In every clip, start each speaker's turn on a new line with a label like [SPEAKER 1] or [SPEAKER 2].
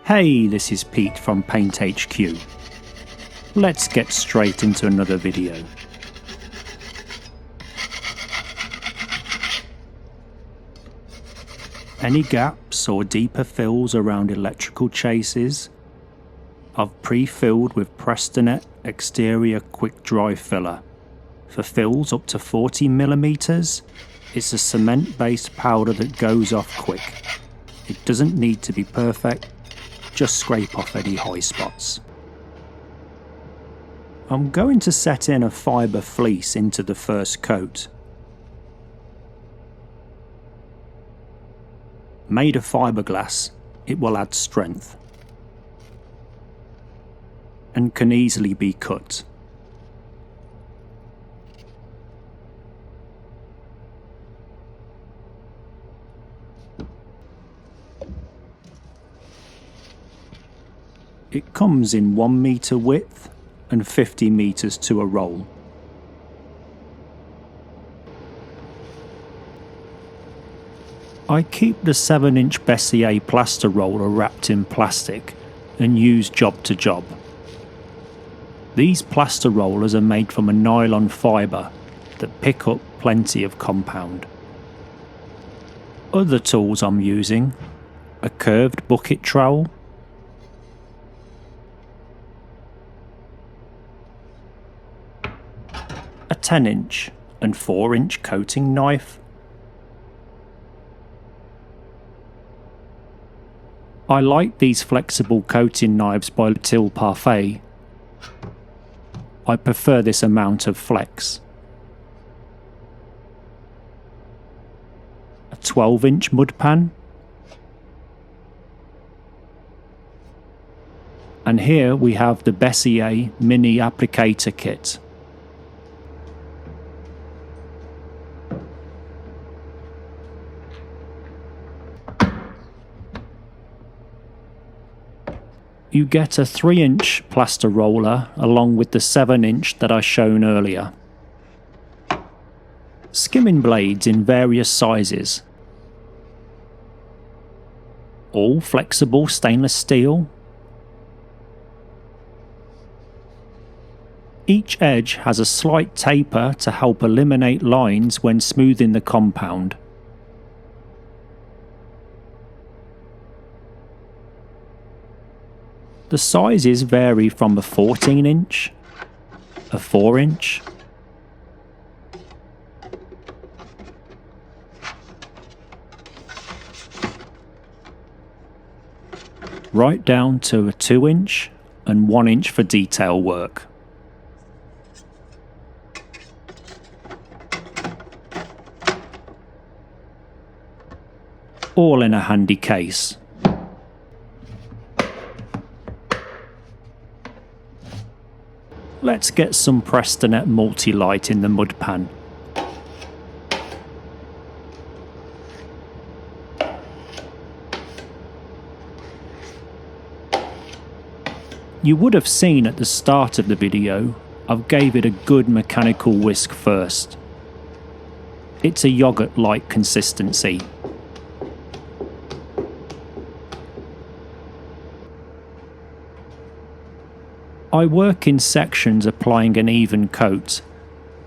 [SPEAKER 1] Hey, this is Pete from PaintHQ. Let's get straight into another video. Any gaps or deeper fills around electrical chases, I've pre-filled with Prestonett Exterior Quick Dry Filler. For fills up to 40mm, it's a cement-based powder that goes off quick. It doesn't need to be perfect, just scrape off any high spots. I'm going to set in a fibre fleece into the first coat. Made of fiberglass, it will add strength and can easily be cut. It comes in 1 metre width and 50 metres to a roll. I keep the 7-inch Beissier plaster roller wrapped in plastic and use job to job. These plaster rollers are made from a nylon fibre that pick up plenty of compound. Other tools I'm using: a curved bucket trowel, a 10-inch and 4-inch coating knife. I like these flexible coating knives by Loutil Parfait. I prefer this amount of flex. A 12-inch mud pan. And here we have the Beissier mini applicator kit. You get a 3-inch plaster roller along with the 7-inch that I shown earlier. Skimming blades in various sizes. All flexible stainless steel. Each edge has a slight taper to help eliminate lines when smoothing the compound. The sizes vary from a 14-inch, a 4-inch, right down to a 2-inch and 1-inch for detail work. All in a handy case. Let's get some Prestonett Multi Light in the mud pan. You would have seen at the start of the video, I've gave it a good mechanical whisk first. It's a yogurt-like consistency. I work in sections applying an even coat,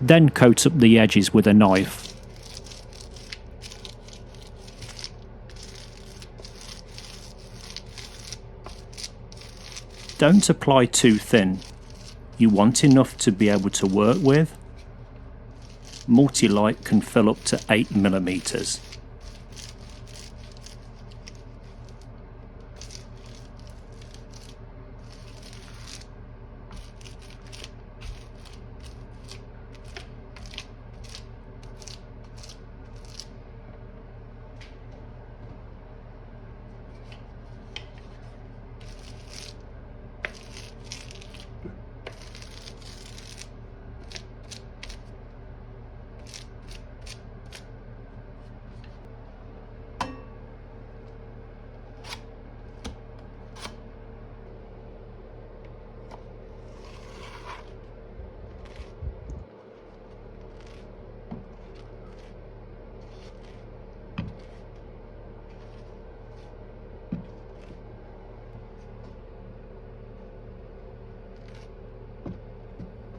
[SPEAKER 1] then coat up the edges with a knife. Don't apply too thin. You want enough to be able to work with. Multi-Light can fill up to 8mm.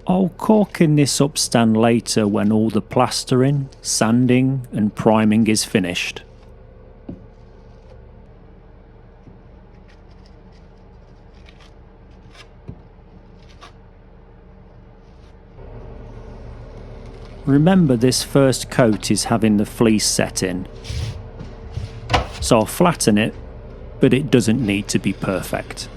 [SPEAKER 1] I'll corking this upstand later when all the plastering, sanding and priming is finished. Remember, this first coat is having the fleece set in, so I'll flatten it, but it doesn't need to be perfect.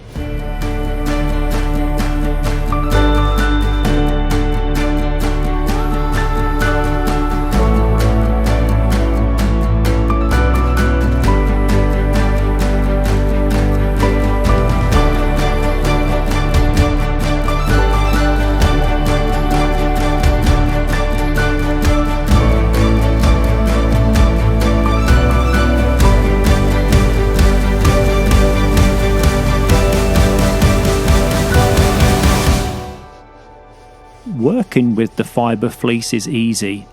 [SPEAKER 1] Working with the fibre fleece is easy.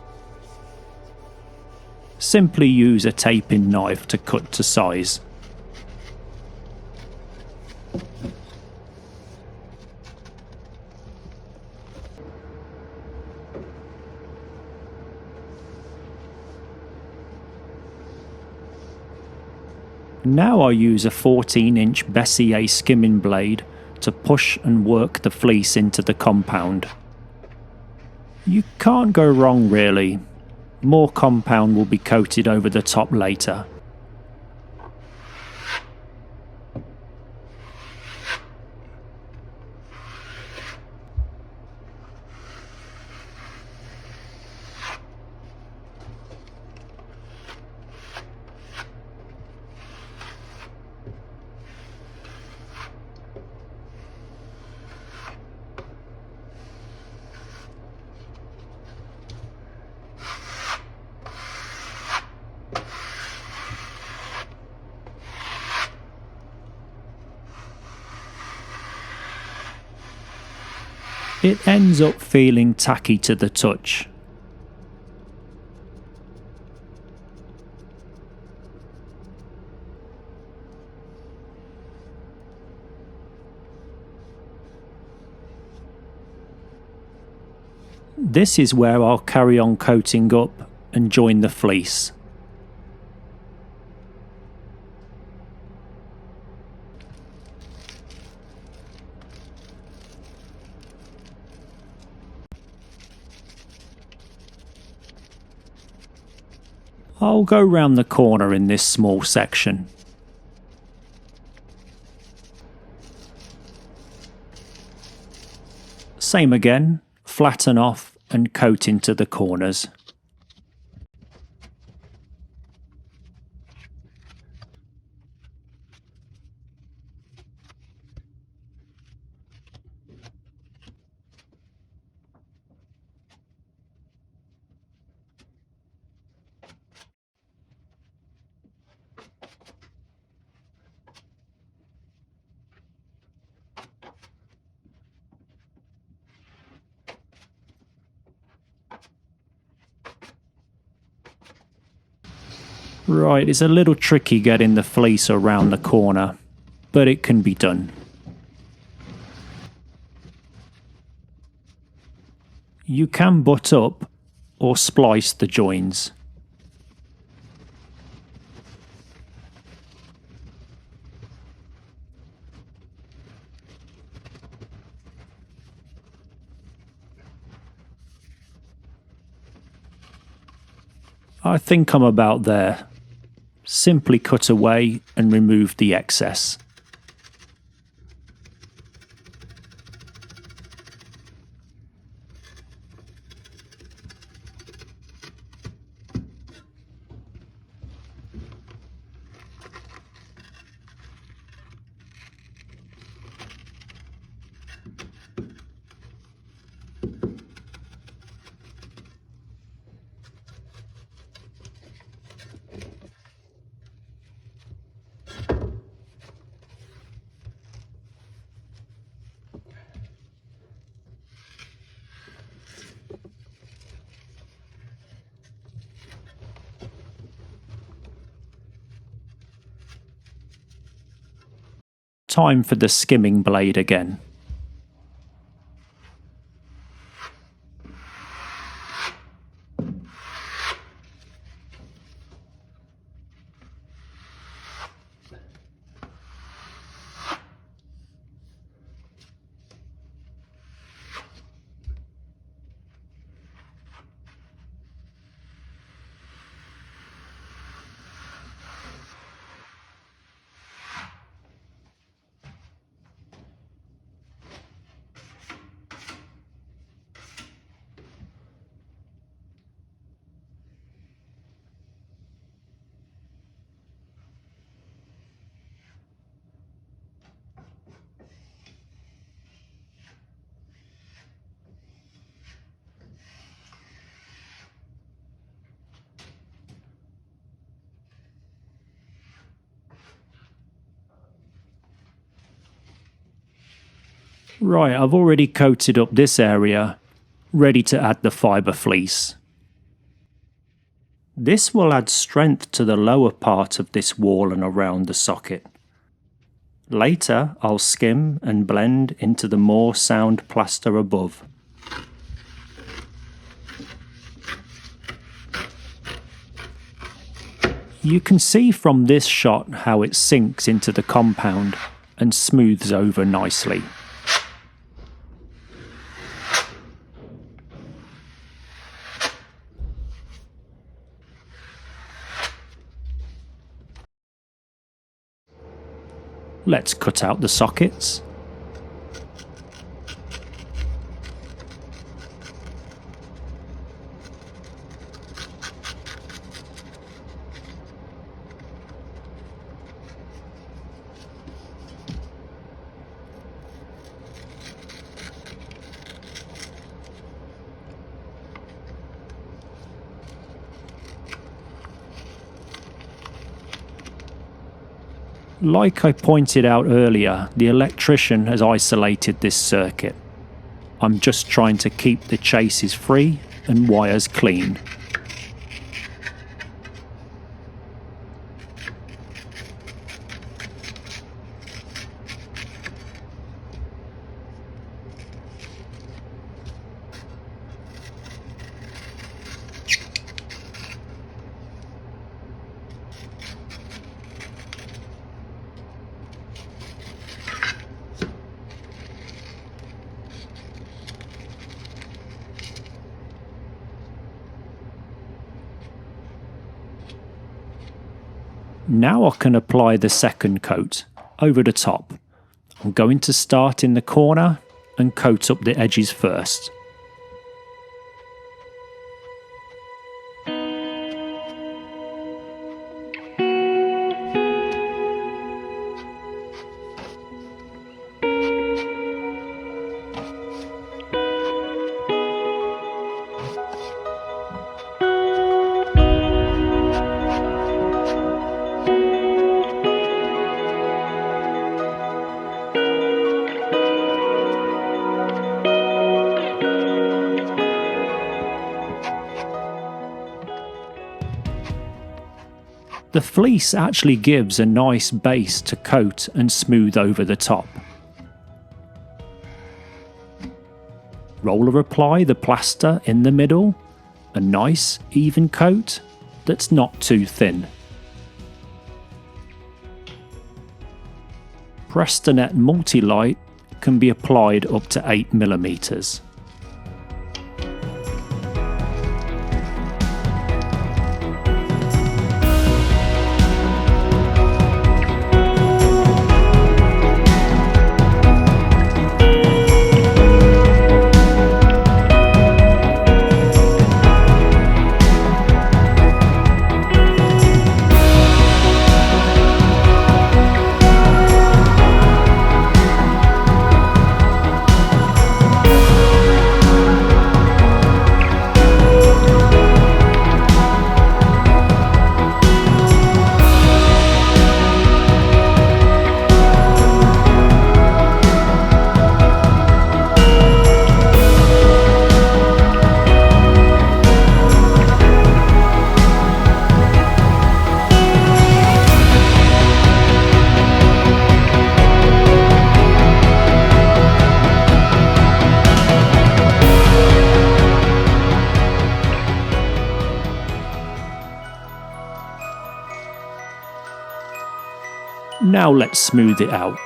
[SPEAKER 1] Simply use a taping knife to cut to size. Now I use a 14-inch Beissier skimming blade to push and work the fleece into the compound. You can't go wrong really. More compound will be coated over the top later. It ends up feeling tacky to the touch. This is where I'll carry on coating up and join the fleece. I'll go round the corner in this small section. Same again, flatten off and coat into the corners. Right, it's a little tricky getting the fleece around the corner, but it can be done. You can butt up or splice the joins. I think I'm about there. Simply cut away and remove the excess. Time for the skimming blade again. Right, I've already coated up this area, ready to add the fibre fleece. This will add strength to the lower part of this wall and around the socket. Later, I'll skim and blend into the more sound plaster above. You can see from this shot how it sinks into the compound and smooths over nicely. Let's cut out the sockets. Like I pointed out earlier, the electrician has isolated this circuit. I'm just trying to keep the chases free and wires clean. Now I can apply the second coat over the top. I'm going to start in the corner and coat up the edges first. The fleece actually gives a nice base to coat and smooth over the top. Roller apply the plaster in the middle, a nice even coat that's not too thin. Prestonett Multi Light can be applied up to 8mm. Now let's smooth it out.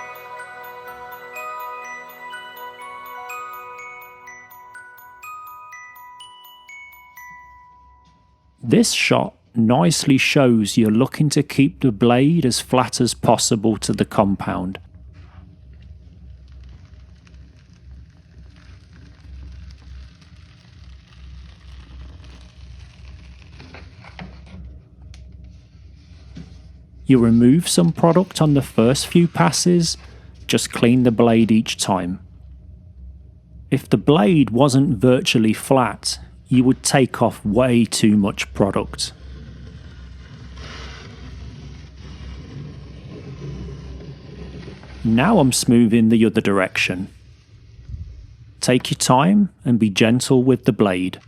[SPEAKER 1] This shot nicely shows you're looking to keep the blade as flat as possible to the compound. You remove some product on the first few passes, just clean the blade each time. If the blade wasn't virtually flat, you would take off way too much product. Now I'm smoothing the other direction. Take your time and be gentle with the blade.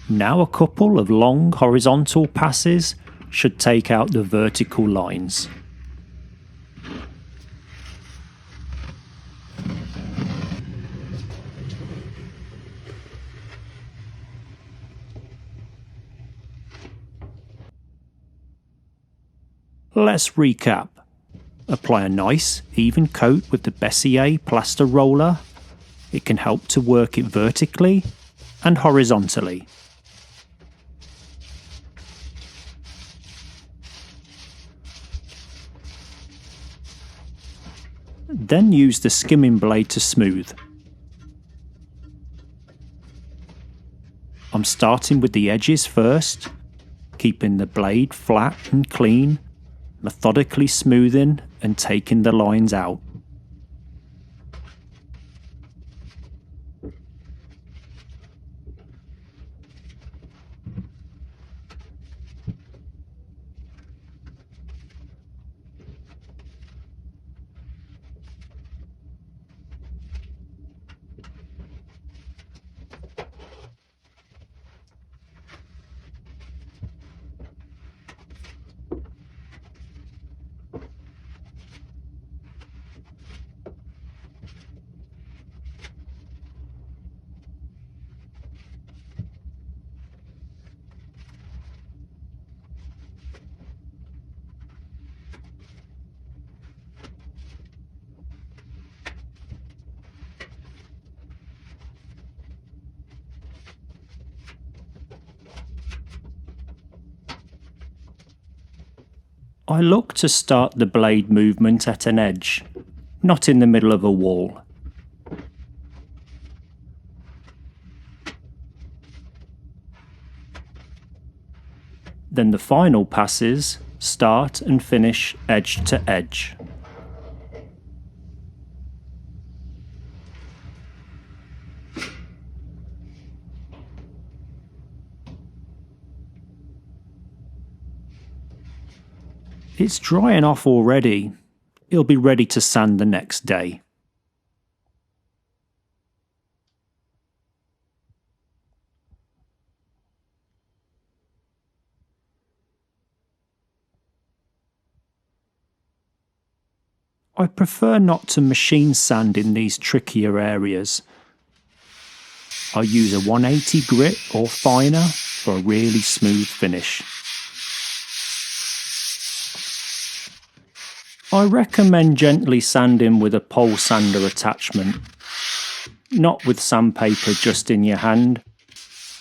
[SPEAKER 1] Now a couple of long horizontal passes should take out the vertical lines. Let's recap. Apply a nice, even coat with the Beissier Plaster roller. It can help to work it vertically and horizontally. Then use the skimming blade to smooth. I'm starting with the edges first, keeping the blade flat and clean, methodically smoothing and taking the lines out. I look to start the blade movement at an edge, not in the middle of a wall. Then the final passes start and finish edge to edge. It's drying off already. It'll be ready to sand the next day. I prefer not to machine sand in these trickier areas. I use a 180 grit or finer for a really smooth finish. I recommend gently sanding with a pole sander attachment, not with sandpaper just in your hand,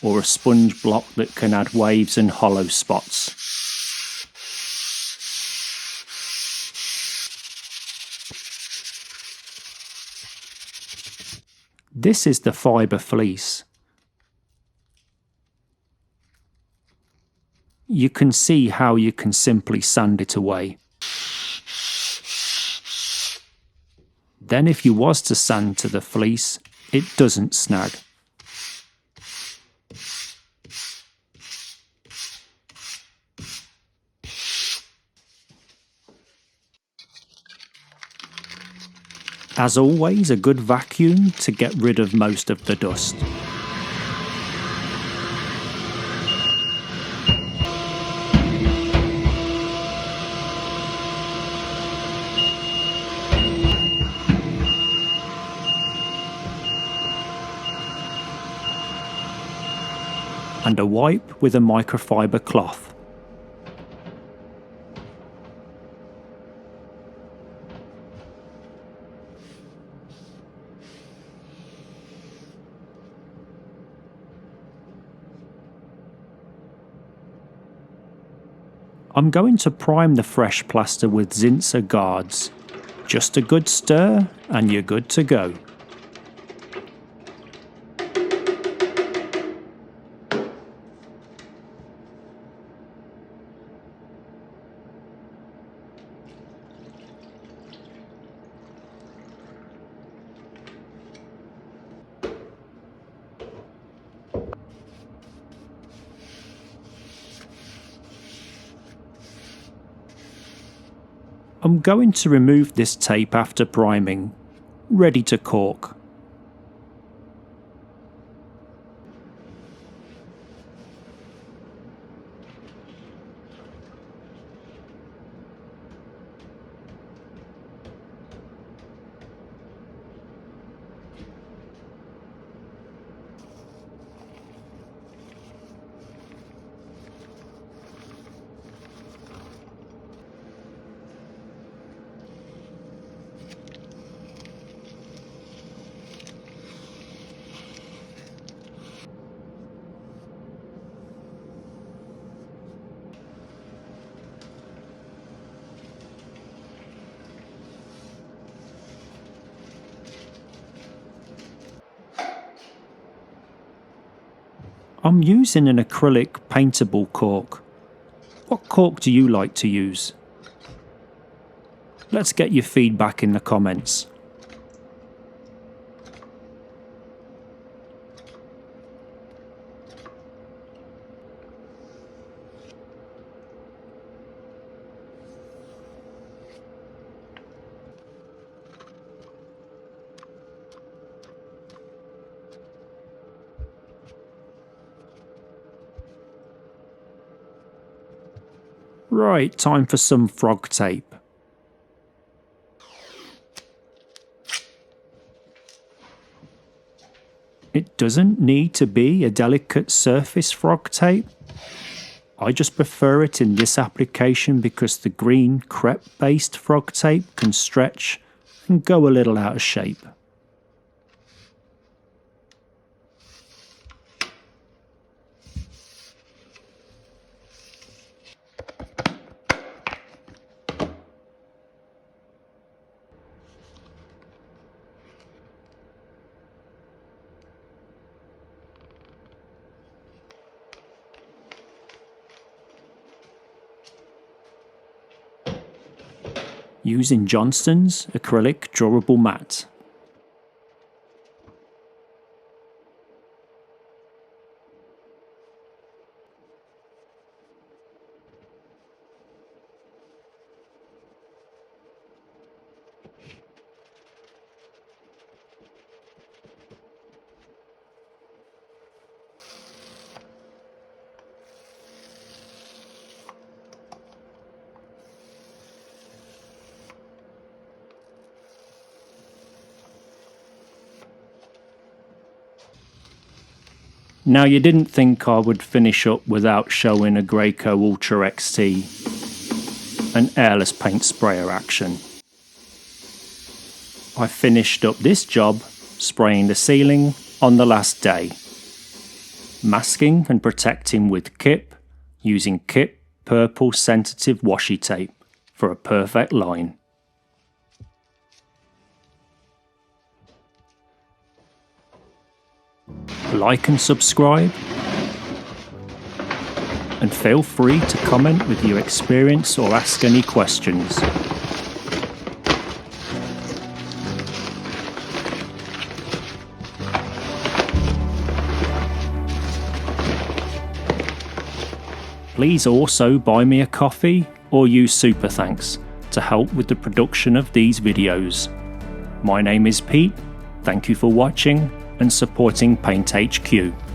[SPEAKER 1] or a sponge block that can add waves and hollow spots. This is the Fibre fleece. You can see how you can simply sand it away. Then if you was to sand to the fleece, it doesn't snag. As always, a good vacuum to get rid of most of the dust. and a wipe with a microfiber cloth. I'm going to prime the fresh plaster with Zinsser Gardz. Just a good stir and you're good to go. I'm going to remove this tape after priming, ready to caulk. I'm using an acrylic paintable cork. What cork do you like to use? Let's get your feedback in the comments. Right, time for some FrogTape. It doesn't need to be a delicate surface FrogTape. I just prefer it in this application because the green crepe-based FrogTape can stretch and go a little out of shape. Using Johnston's acrylic durable matte. Now you didn't think I would finish up without showing a Graco Ultra XT, an airless paint sprayer action. I finished up this job spraying the ceiling on the last day, masking and protecting with Kip, using Kip purple sensitive washi tape for a perfect line. Like and subscribe, and feel free to comment with your experience or ask any questions. Please also buy me a coffee or use Super Thanks to help with the production of these videos. My name is Pete, thank you for watching and supporting PaintHQ.